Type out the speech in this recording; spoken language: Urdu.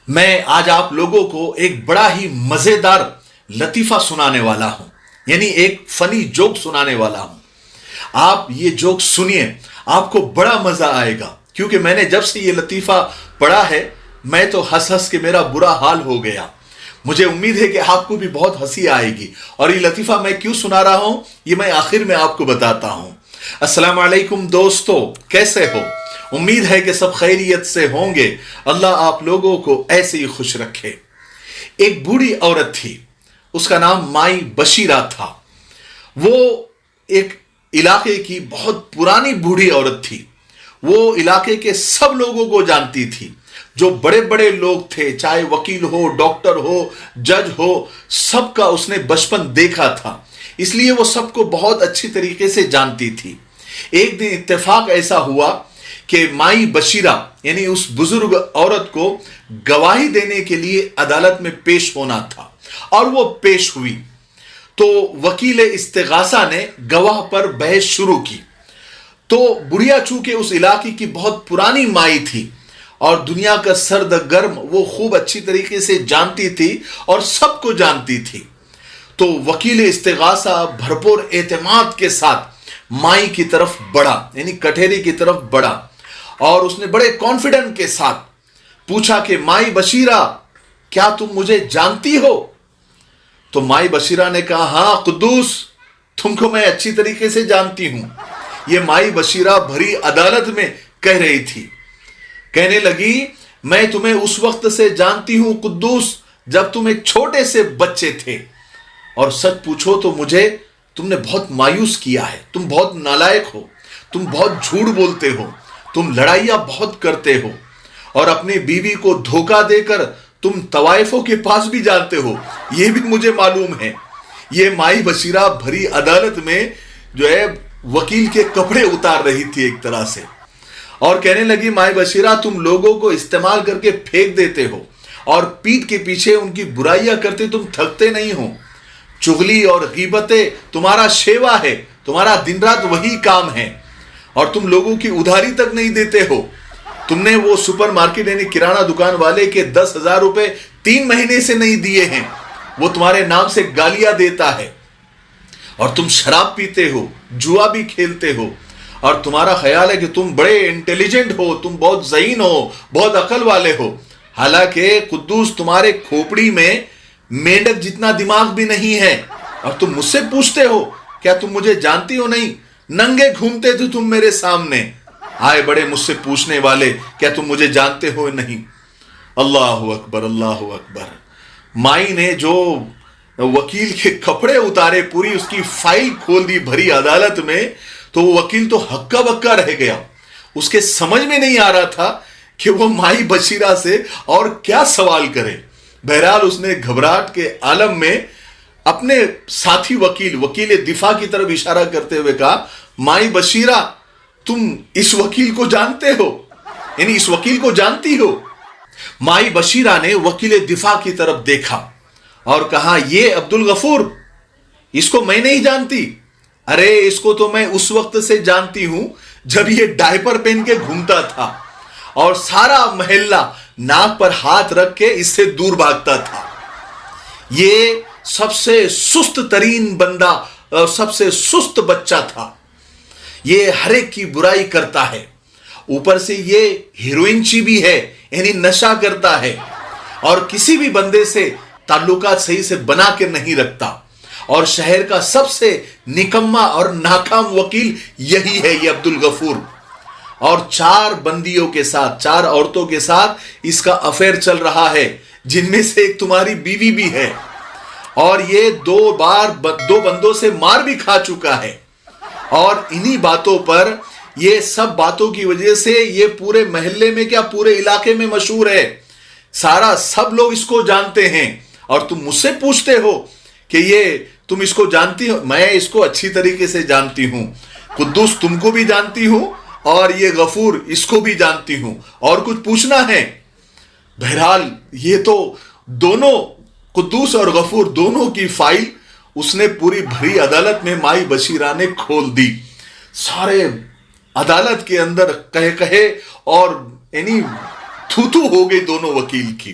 میں آج آپ لوگوں کو ایک بڑا ہی مزیدار لطیفہ سنانے والا ہوں، یعنی ایک فنی جوک سنانے والا ہوں۔ آپ یہ جوک سنیے، آپ کو بڑا مزہ آئے گا، کیونکہ میں نے جب سے یہ لطیفہ پڑھا ہے میں تو ہنس ہنس کے میرا برا حال ہو گیا۔ مجھے امید ہے کہ آپ کو بھی بہت ہنسی آئے گی، اور یہ لطیفہ میں کیوں سنا رہا ہوں یہ میں آخر میں آپ کو بتاتا ہوں۔ السلام علیکم دوستو، کیسے ہو؟ امید ہے کہ سب خیریت سے ہوں گے۔ اللہ آپ لوگوں کو ایسے ہی خوش رکھے۔ ایک بوڑھی عورت تھی، اس کا نام مائی بشیرہ تھا۔ وہ ایک علاقے کی بہت پرانی بوڑھی عورت تھی۔ وہ علاقے کے سب لوگوں کو جانتی تھی، جو بڑے بڑے لوگ تھے، چاہے وکیل ہو، ڈاکٹر ہو، جج ہو، سب کا اس نے بچپن دیکھا تھا، اس لیے وہ سب کو بہت اچھی طریقے سے جانتی تھی۔ ایک دن اتفاق ایسا ہوا کہ مائی بشیرہ یعنی اس بزرگ عورت کو گواہی دینے کے لیے عدالت میں پیش ہونا تھا، اور وہ پیش ہوئی۔ تو وکیل استغاثہ نے گواہ پر بحث شروع کی۔ تو بڑھیا چونکہ اس علاقے کی بہت پرانی مائی تھی اور دنیا کا سرد گرم وہ خوب اچھی طریقے سے جانتی تھی اور سب کو جانتی تھی، تو وکیل استغاثہ بھرپور اعتماد کے ساتھ مائی کی طرف بڑھا، یعنی کٹہرے کی طرف بڑھا، اور اس نے بڑے کانفیڈنٹ کے ساتھ پوچھا کہ مائی بشیرہ، کیا تم مجھے جانتی ہو؟ تو مائی بشیرہ نے کہا، ہاں قدوس، تم کو میں اچھی طریقے سے جانتی ہوں۔ یہ مائی بشیرہ بھری عدالت میں کہہ رہی تھی، کہنے لگی، میں تمہیں اس وقت سے جانتی ہوں قدوس جب تم ایک چھوٹے سے بچے تھے، اور سچ پوچھو تو مجھے تم نے بہت مایوس کیا ہے۔ تم بہت نالائق ہو، تم بہت جھوٹ بولتے ہو، تم لڑائیاں بہت کرتے ہو، اور اپنی بیوی کو دھوکہ دے کر تم طوائفوں کے پاس بھی جاتے ہو، یہ بھی مجھے معلوم ہے۔ یہ مائی بشیرہ بھری عدالت میں جو ہے وکیل کے کپڑے اتار رہی تھی ایک طرح سے، اور کہنے لگی، مائی بشیرہ، تم لوگوں کو استعمال کر کے پھینک دیتے ہو، اور پیٹھ کے پیچھے ان کی برائیاں کرتے تم تھکتے نہیں ہو۔ چغلی اور غیبتیں تمہارا شیوا ہے، تمہارا دن رات وہی کام ہے، اور تم لوگوں کی ادھاری تک نہیں دیتے ہو۔ تم نے وہ سپر مارکیٹ یعنی کرانہ دکان والے کے 10,000 روپے 3 مہینے سے نہیں دیے ہیں، وہ تمہارے نام سے گالیاں دیتا ہے، اور تم شراب پیتے ہو، جوا بھی کھیلتے ہو، اور تمہارا خیال ہے کہ تم بڑے انٹیلیجنٹ ہو، تم بہت ذہین ہو، بہت عقل والے ہو، حالانکہ قدوس تمہارے کھوپڑی میں مینڈک جتنا دماغ بھی نہیں ہے، اور تم مجھ سے پوچھتے ہو کیا تم مجھے جانتی ہو؟ نہیں، ننگے گھومتے تھے تم میرے سامنے، آئے بڑے مجھ سے پوچھنے والے کیا تم مجھے جانتے ہو؟ نہیں۔ اللہ اکبر، اللہ اکبر۔ مائی نے جو وکیل کے کپڑے اتارے، پوری اس کی فائل کھول دی بھری عدالت میں، تو وہ وکیل تو ہکا بکا رہ گیا۔ اس کے سمجھ میں نہیں آ رہا تھا کہ وہ مائی بشیرہ سے اور کیا سوال کرے۔ بہرحال اس نے گھبراہٹ کے عالم میں اپنے ساتھی وکیل دفاع کی طرف اشارہ کرتے ہوئے کہا، مائی بشیرہ، تم اس وکیل کو جانتے ہو، یعنی اس وکیل کو جانتی ہو؟ مائی بشیرہ نے وکیل دفاع کی طرف دیکھا اور کہا، یہ عبدالغفور، اس کو میں نہیں جانتی۔ ارے اس کو تو میں اس وقت سے جانتی ہوں جب یہ ڈائپر پہن کے گھومتا تھا، اور سارا محلہ ناک پر ہاتھ رکھ کے اس سے دور بھاگتا تھا۔ یہ سب سے سست ترین بندہ اور سب سے سست بچہ تھا۔ یہ ہر ایک کی برائی کرتا ہے، اوپر سے یہ ہیروئنچی بھی ہے، یعنی نشہ کرتا ہے، اور کسی بھی بندے سے تعلقات صحیح سے بنا کے نہیں رکھتا، اور شہر کا سب سے نکما اور ناکام وکیل یہی ہے، یہ عبدالغفور۔ اور 4 بندیوں کے ساتھ، 4 عورتوں کے ساتھ اس کا افیئر چل رہا ہے، جن میں سے ایک تمہاری بیوی بھی ہے، اور یہ 2 بار 2 بندوں سے مار بھی کھا چکا ہے، اور انہی باتوں پر، یہ سب باتوں کی وجہ سے یہ پورے محلے میں کیا پورے علاقے میں مشہور ہے، سب لوگ اس کو جانتے ہیں، اور تم مجھ سے پوچھتے ہو کہ یہ تم اس کو جانتی ہو؟ میں اس کو اچھی طریقے سے جانتی ہوں، قدوس تم کو بھی جانتی ہوں، اور یہ غفور اس کو بھی جانتی ہوں، اور کچھ پوچھنا ہے؟ بہرحال یہ تو دونوں، قدوس اور غفور دونوں کی فائل اس نے پوری بھری عدالت میں مائی بشیرہ نے کھول دی۔ سارے عدالت کے اندر کہے اور یعنی تھو ہو گئی دونوں وکیل کی۔